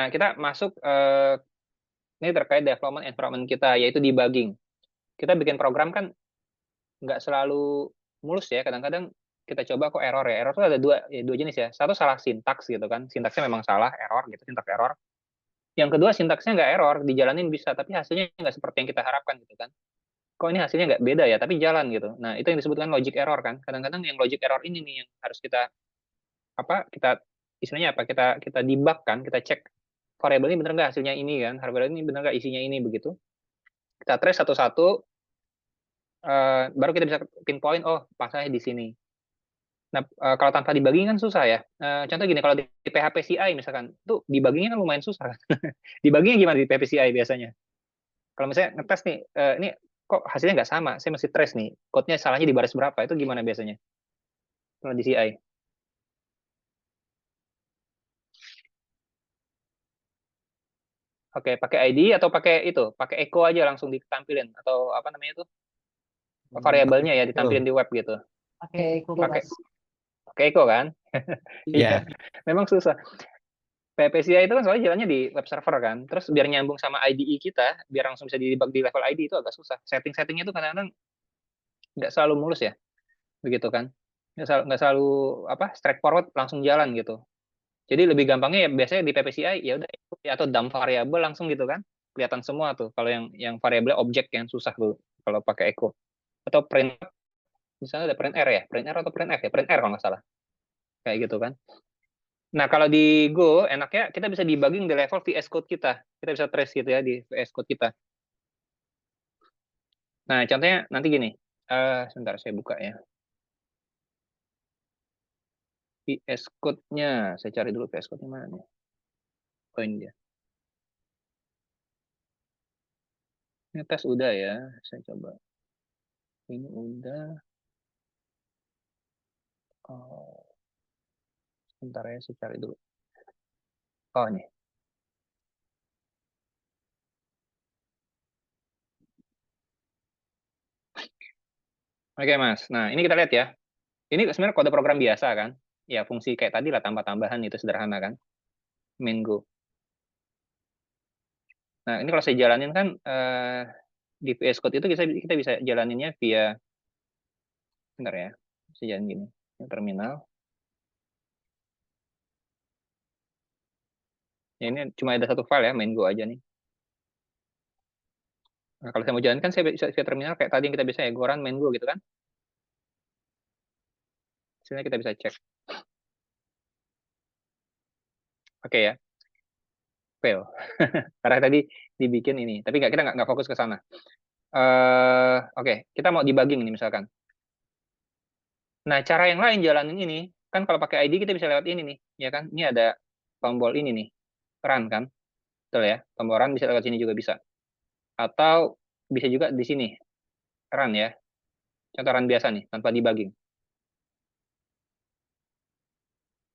kita masuk ini terkait development environment kita, yaitu debugging. Kita bikin program kan nggak selalu mulus ya. Kadang-kadang kita coba kok error ya. Error itu ada dua jenis ya. Satu salah sintaks gitu kan. Sintaksnya memang salah, error gitu, sintaks error. Yang kedua sintaksnya nggak error, dijalanin bisa, tapi hasilnya nggak seperti yang kita harapkan gitu kan. Kok ini hasilnya nggak beda ya, tapi jalan gitu. Nah, itu yang disebutkan logic error kan. Kadang-kadang yang logic error ini nih yang harus kita kita istilahnya apa? Kita debug kan, kita cek variabel ini bener nggak hasilnya ini kan, variabel ini bener nggak isinya ini begitu. Kita trace satu-satu, baru kita bisa pinpoint, oh masalahnya di sini. Nah, kalau tanpa debugging kan susah ya. Contoh gini, kalau di PHP CI misalkan, tuh debuggingnya kan lumayan susah. Debuggingnya gimana di PHP CI biasanya? Kalau misalnya ngetes nih, ini kok hasilnya nggak sama, saya mesti trace nih, code-nya salahnya di baris berapa, itu gimana biasanya kalau di CI? Oke, pakai ID atau pakai itu, pakai echo aja langsung ditampilin, atau apa namanya itu, variabelnya ya ditampilin Betul. di web gitu. Pakai Google Pakai Mas. pakai echo kan? Iya, Ya, memang susah. PPCI itu kan soalnya jalannya di web server kan. Terus biar nyambung sama IDE kita, biar langsung bisa di-debug di level ID itu agak susah. Setting-settingnya itu kadang-kadang nggak selalu mulus ya, begitu kan? Nggak selalu apa straightforward langsung jalan gitu. Jadi lebih gampangnya ya biasanya di PPCI ya udah ya, atau dump variable langsung gitu kan. Kelihatan semua tuh. Kalau yang variabel objek yang susah tuh kalau pakai echo. Atau print, misalnya ada print R ya, print R atau print F ya, print R kalau nggak salah. Kayak gitu kan. Nah, kalau di Go, enaknya kita bisa debugging di level VS Code kita. Kita bisa trace gitu ya di VS Code kita. Nah, contohnya nanti gini. Sebentar, saya buka ya. VS Code-nya. Saya cari dulu VS Code-nya mana nih. Oh, ini dia. Ini tes udah ya. Saya coba. Ini udah. Oh, sebentar ya, saya cari dulu. Oh, ini. Oke, Mas. Nah, ini kita lihat ya. Ini sebenarnya kode program biasa kan. Ya, fungsi kayak tadi lah, tambah-tambahan itu sederhana kan. Main Go. Nah, ini kalau saya jalanin kan di VS Code itu kita bisa jalaninnya via, bentar ya, bisa jalan gini. Yang terminal. Ya, ini cuma ada satu file ya, main Go aja nih. Nah, kalau saya mau jalan kan saya bisa via terminal kayak tadi yang kita bisa ya, Goran main Go gitu kan. Sini kita bisa cek. Oke ya, fail. Karena tadi dibikin ini, tapi kita nggak fokus ke sana. Oke, kita mau debugging nih misalkan. Nah, cara yang lain jalanin ini, kan kalau pakai ID kita bisa lewat ini nih, ya kan? Ini ada tombol ini nih, run kan? Betul ya, tombol run bisa lewat sini juga bisa. Atau bisa juga di sini, run ya. Contoh run biasa nih, tanpa debugging.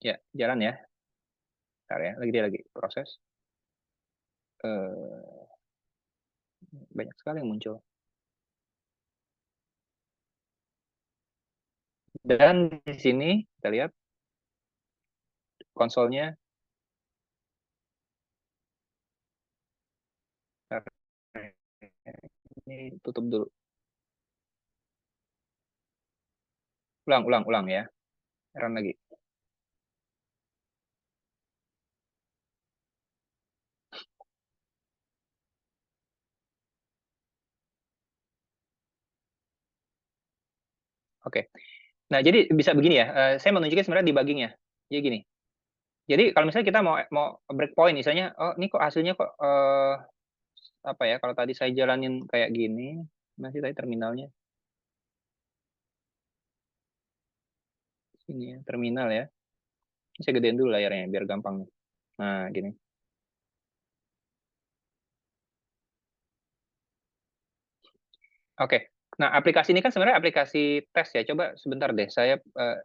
Ya, jalan ya. Bentar ya, lagi dia lagi proses. Eh, banyak sekali yang muncul. Dan di sini kita lihat konsolnya. Ini tutup dulu. Ulang, ulang, ulang ya. Run lagi. Oke. Nah, jadi bisa begini ya. Saya mau nunjukin sebenarnya debuggingnya. Jadi gini. Jadi kalau misalnya kita mau mau breakpoint, misalnya, oh ini kok hasilnya kok apa ya? Kalau tadi saya jalanin kayak gini, masih tadi terminalnya. Ini ya, terminal ya. Ini saya gedein dulu layarnya biar gampang. Nah, gini. Oke. Nah, aplikasi ini kan sebenarnya aplikasi tes ya. Coba sebentar deh, saya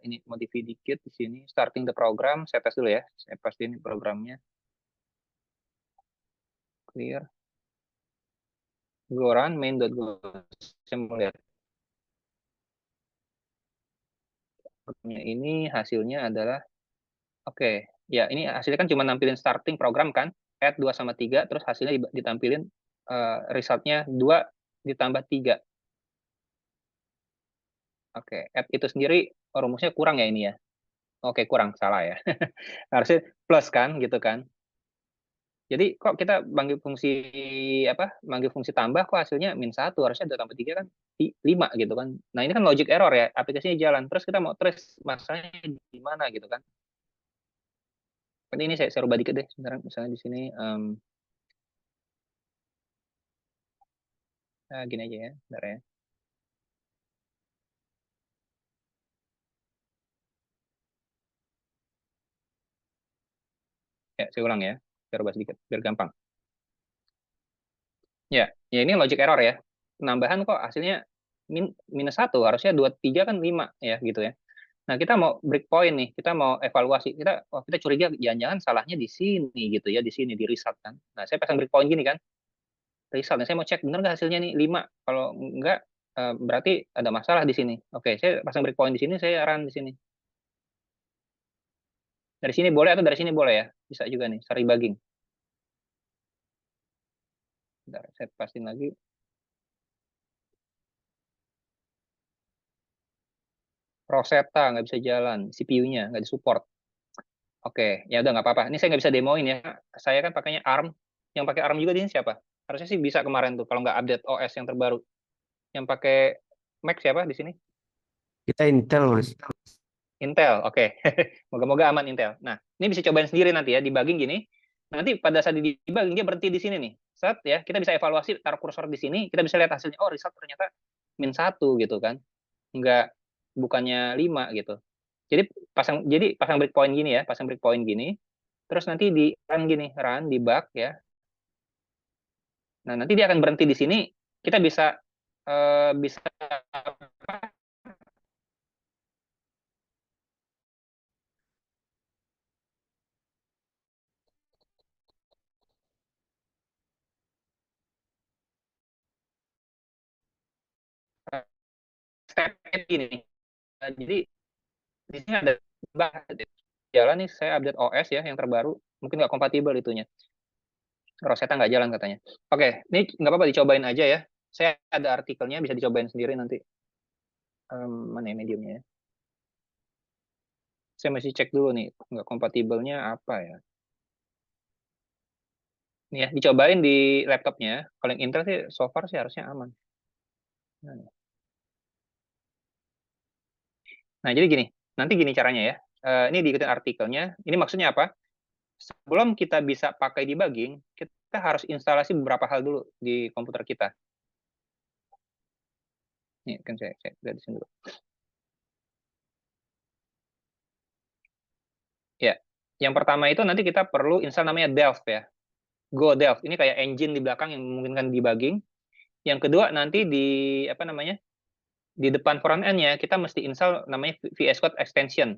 ini modify dikit di sini. Starting the program, saya tes dulu ya. Saya pastiin programnya clear. Go run main.go. Saya mau lihat ini hasilnya adalah oke. Ya, ini hasilnya kan cuma nampilin starting program kan. add 2 sama 3, terus hasilnya ditampilin resultnya 2 ditambah 3. Oke, add itu sendiri rumusnya kurang ya ini ya? Oke, kurang, salah ya. Harusnya plus kan, gitu kan? Jadi kok kita panggil fungsi apa? Panggil fungsi tambah kok hasilnya -1, harusnya 2 tambah 3 kan 5 gitu kan. Nah, ini kan logic error ya, aplikasinya jalan. Terus kita mau trace masalahnya di mana gitu kan. Nanti ini saya rubah dikit deh sebentar, misalnya di sini gini aja ya, bentar ya. Ya, saya ulang ya. Saya rubah sedikit biar gampang. Ya, ya ini logic error ya. Penambahan kok hasilnya -1, harusnya 2 3 kan 5 ya gitu ya. Nah, kita mau breakpoint nih, kita mau evaluasi. Kita curiga jangan-jangan salahnya di sini gitu ya, di sini di result kan. Nah, saya pasang breakpoint gini kan. Result. Nah, saya mau cek benar nggak hasilnya nih 5. Kalau enggak berarti ada masalah di sini. Oke, saya pasang breakpoint di sini, saya run di sini. Dari sini boleh atau dari sini boleh ya? Bisa juga nih, cari bugging. Bentar, saya pastiin lagi. Rosetta nggak bisa jalan, CPU-nya nggak disupport. Oke, ya udah nggak apa-apa. Ini saya nggak bisa demoin ya. Saya kan pakainya ARM. Yang pakai ARM juga di sini siapa? Harusnya sih bisa kemarin tuh kalau nggak update OS yang terbaru. Yang pakai Mac siapa di sini? Kita Intel, Mas. Intel, oke. Moga-moga aman Intel. Nah, ini bisa cobain sendiri nanti ya, debugging gini. Nanti pada saat di debugging dia berhenti di sini nih. Saat ya, kita bisa evaluasi, taruh kursor di sini, kita bisa lihat hasilnya. Oh, result ternyata -1 gitu kan. Enggak, bukannya 5 gitu. Jadi pasang breakpoint gini ya, pasang breakpoint gini. Terus nanti di run gini, run debug ya. Nah, nanti dia akan berhenti di sini. Kita bisa bisa step gini. Jadi di sini ada jalan nih, saya update OS ya yang terbaru, mungkin nggak kompatibel itunya. Rosetta nggak jalan katanya. Oke, ini nggak apa-apa dicobain aja ya. Saya ada artikelnya, bisa dicobain sendiri nanti. Mana ya mediumnya ya? Saya masih cek dulu nih, nggak kompatibelnya apa ya. Nih ya, dicobain di laptopnya. Kalau yang Intel sih, so far sih harusnya aman. Nah, jadi gini, nanti gini caranya ya. Ini diikutin artikelnya. Ini maksudnya apa? Sebelum kita bisa pakai debugging, kita harus instalasi beberapa hal dulu di komputer kita. Nih, kan saya lihat di sini dulu. Ya, yang pertama itu nanti kita perlu install namanya Delft ya. Go Delft. Ini kayak engine di belakang yang memungkinkan debugging. Yang kedua nanti di apa namanya? Di depan front end-nya kita mesti install namanya VS Code extension.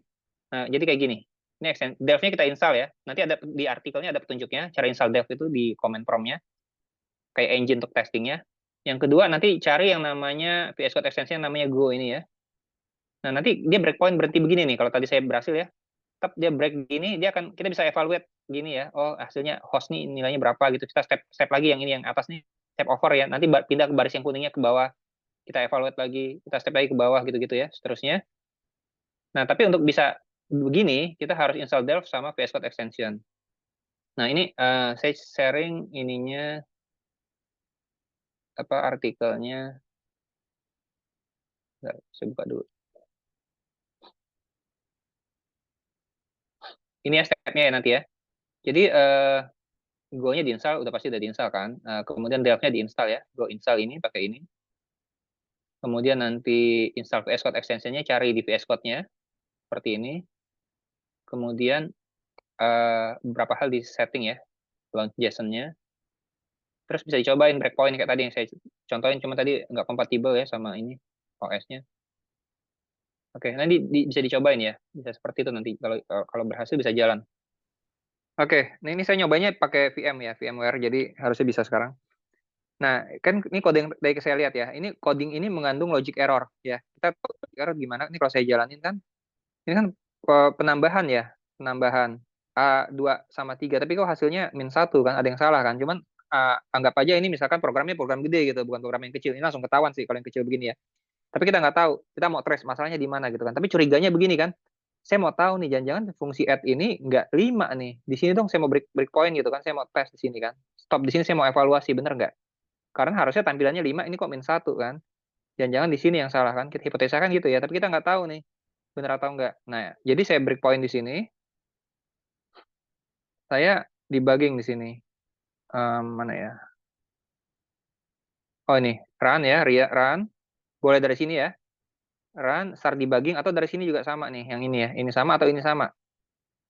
Nah, jadi kayak gini. Ini Delft-nya kita install ya. Nanti ada di artikelnya ada petunjuknya cara install Delft itu di command prompt-nya. Kayak engine untuk testingnya. Yang kedua nanti cari yang namanya VS Code extension yang namanya Go ini ya. Nah, nanti dia breakpoint berhenti begini nih. Kalau tadi saya berhasil ya, tetap dia break gini, kita bisa evaluate gini ya. Oh, hasilnya host nih nilainya berapa gitu. Kita step lagi yang ini yang atas nih, step over ya. Nanti pindah ke baris yang kuningnya ke bawah. Kita evaluate lagi, kita step lagi ke bawah gitu-gitu ya, seterusnya. Nah, tapi untuk bisa begini, kita harus install Delft sama VS Code extension. Nah, ini saya sharing ininya apa artikelnya. Saya buka dulu. Ini ya stepnya ya nanti ya. Jadi Go-nya diinstal, udah pasti udah diinstal kan. Kemudian Delft-nya diinstal ya. Go install ini, pakai ini. Kemudian nanti install VS Code extension-nya, cari di VS Code-nya. Seperti ini. Kemudian beberapa hal di setting ya. Launch JSON-nya. Terus bisa dicobain breakpoint kayak tadi yang saya contohin. Cuma tadi nggak kompatibel ya sama ini OS-nya. Oke, nanti bisa dicobain ya. Bisa seperti itu nanti. Kalau berhasil bisa jalan. Oke, nah ini saya nyobanya pakai VM ya, VMware. Jadi harusnya bisa sekarang. Nah, kan ini kode yang dari saya lihat ya. Ini coding ini mengandung logic error ya. Kita logic error gimana? Ini kalau saya jalanin kan, ini kan penambahan ya, penambahan. A2 sama 3, tapi kok hasilnya -1 kan, ada yang salah kan. Cuman anggap aja ini misalkan programnya program gede gitu, bukan program yang kecil. Ini langsung ketahuan sih kalau yang kecil begini ya. Tapi kita nggak tahu, kita mau trace masalahnya di mana gitu kan. Tapi curiganya begini kan, saya mau tahu nih, jangan-jangan fungsi add ini nggak 5 nih. Di sini dong saya mau breakpoint gitu kan, saya mau tes di sini kan. Stop di sini saya mau evaluasi, bener nggak? Karena harusnya tampilannya 5, ini kok -1 kan. Jangan-jangan di sini yang salah kan. Kita hipotesa kan gitu ya, tapi kita nggak tahu nih, bener atau nggak. Nah, jadi saya breakpoint di sini, saya debugging di sini. Mana ya? Oh ini, run ya, run. Boleh dari sini ya. Run, start debugging, atau dari sini juga sama nih, yang ini ya. Ini sama atau ini sama?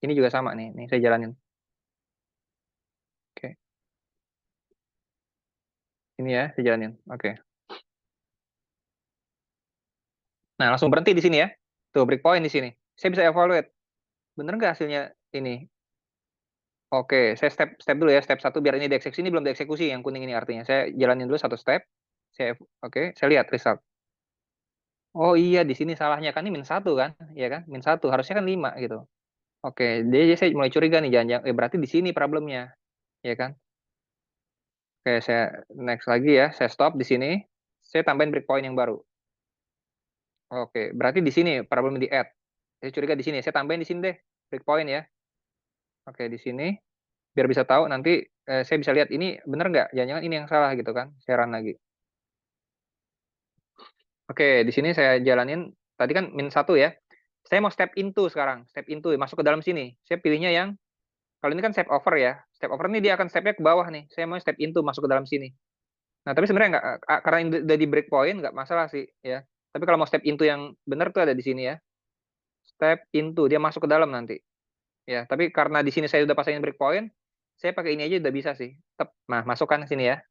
Ini juga sama nih, nih saya jalanin. Oke, ini ya, saya jalanin. Oke. Nah, langsung berhenti di sini ya. Tuh, breakpoint di sini. Saya bisa evaluate. Bener nggak hasilnya ini? Oke, saya step dulu ya. Step 1 biar ini dieksekusi. Ini belum dieksekusi, yang kuning ini artinya. Saya jalanin dulu satu step. Oke, saya lihat result. Oh iya, di sini salahnya kan ini -1 kan? Iya kan? -1. Harusnya kan 5 gitu. Oke, jadi saya mulai curiga nih. Jangan-jangan, berarti di sini problemnya. Ya kan? Oke, saya next lagi ya. Saya stop di sini. Saya tambahin breakpoint yang baru. Oke, berarti di sini problem di add. Saya curiga di sini. Saya tambahin di sini deh breakpoint ya. Oke, di sini biar bisa tahu nanti, saya bisa lihat ini bener nggak? Jangan-jangan ini yang salah gitu kan? Saya run lagi. Oke, di sini saya jalanin. Tadi kan -1 ya. Saya mau step into sekarang. Step into masuk ke dalam sini. Saya pilihnya yang kalau ini kan step over ya. Step over ini dia akan stepnya ke bawah nih. Saya mau step into masuk ke dalam sini. Nah, tapi sebenarnya nggak, karena ini udah di breakpoint nggak masalah sih ya. Tapi kalau mau step into yang benar tuh ada di sini ya. Step into dia masuk ke dalam nanti. Ya, tapi karena di sini saya udah pasangin breakpoint, saya pakai ini aja udah bisa sih. Nah, masukkan ke sini ya.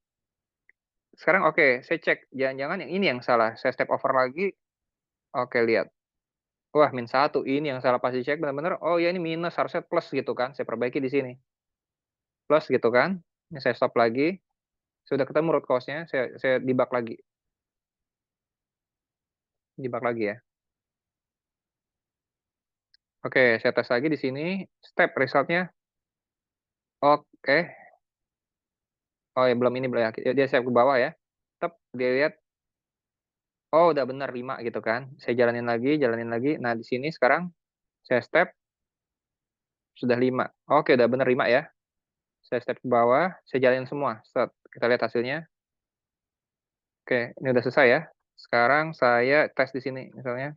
Sekarang oke, saya cek. Jangan-jangan yang ini yang salah. Saya step over lagi. Oke, lihat. Wah, -1. Ini yang salah pas dicek benar-benar. Oh ya, ini minus, harusnya plus gitu kan. Saya perbaiki di sini. Plus gitu kan. Ini saya stop lagi. Sudah ketemu root cause-nya. Saya debug lagi. Debug lagi ya. Oke, saya tes lagi di sini. Step result-nya. Oke. Oh ya, belum ini belum ya. Dia saya ke bawah ya. Dia lihat. Oh, udah benar 5 gitu kan. Saya jalanin lagi, jalanin lagi. Nah, di sini sekarang saya step sudah 5. Oke, udah benar 5 ya. Saya step ke bawah, saya jalanin semua. Set. Kita lihat hasilnya. Oke, ini udah selesai ya. Sekarang saya tes di sini misalnya.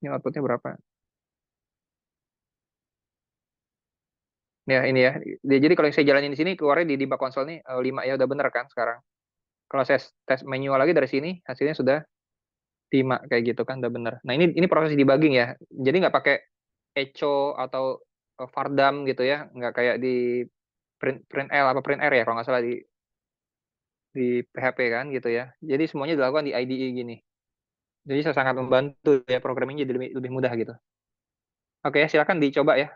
Ini outputnya berapa? Ya, ini ya. Jadi kalau saya jalanin di sini keluarnya di debug console nih 5 ya, udah bener kan sekarang. Kalau saya tes manual lagi dari sini, hasilnya sudah 5 kayak gitu kan, udah bener. Nah, ini proses debugging ya. Jadi nggak pakai echo atau vardam gitu ya, nggak kayak di print L apa print R ya kalau nggak salah di PHP kan gitu ya. Jadi semuanya dilakukan di IDE gini. Jadi sangat membantu ya, program ini jadi lebih mudah gitu. Oke, silakan dicoba ya.